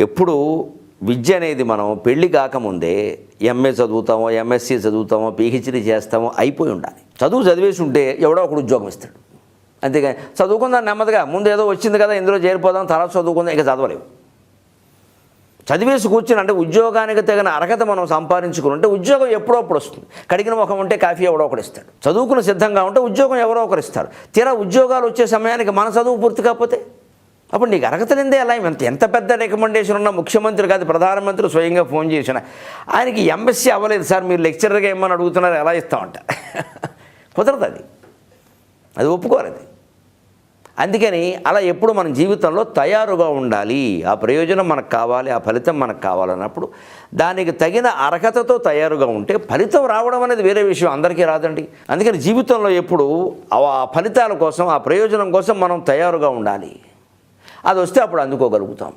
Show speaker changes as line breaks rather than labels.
ఎప్పుడు విద్య అనేది మనం పెళ్ళి కాకముందే ఎంఏ చదువుతామో, ఎంఎస్సీ చదువుతామో, పిహెచ్డీ చేస్తామో అయిపోయి ఉండాలి. చదివేసి ఉంటే ఎవడో ఒకడు ఉద్యోగం ఇస్తాడు. అంతేగాని చదువుకుందాం నెమ్మదిగా, ముందు ఏదో వచ్చింది కదా ఇందులో చేరిపోదాం, తర్వాత చదువుకుందాం, ఇక చదవలేవు. చదివేసి కూర్చుని అంటే ఉద్యోగానికి తగిన అర్హత మనం సంపాదించుకుని ఉంటే ఉద్యోగం ఎప్పుడో అప్పుడు వస్తుంది. కడిగిన ముఖం ఉంటే కాఫీ ఎవడో ఒకడు ఇస్తాడు. చదువుకుని సిద్ధంగా ఉంటే ఉద్యోగం ఎవరో ఒకరు ఇస్తారు. తీరా ఉద్యోగాలు వచ్చే సమయానికి మన చదువు పూర్తి కాకపోతే అప్పుడు నీకు అర్హత లేదే ఎలా? ఎంత పెద్ద రికమెండేషన్ ఉన్న ముఖ్యమంత్రి కాదు, ప్రధానమంత్రి స్వయంగా ఫోన్ చేసిన ఆయనకి ఎంఎస్సీ అవ్వలేదు సార్, మీరు లెక్చరర్గా ఏమని అడుగుతున్నారు, ఎలా ఇస్తామంట? కుదరదు, అది ఒప్పుకోలేదు. అందుకని అలా ఎప్పుడు మన జీవితంలో తయారుగా ఉండాలి. ఆ ప్రయోజనం మనకు కావాలి, ఆ ఫలితం మనకు కావాలన్నప్పుడు దానికి తగిన అర్హతతో తయారుగా ఉంటే ఫలితం రావడం అనేది వేరే విషయం, అందరికీ రాదండి. అందుకని జీవితంలో ఎప్పుడు ఆ ఫలితాల కోసం, ఆ ప్రయోజనం కోసం మనం తయారుగా ఉండాలి. అది వస్తే అప్పుడు అందుకోగలుగుతాం.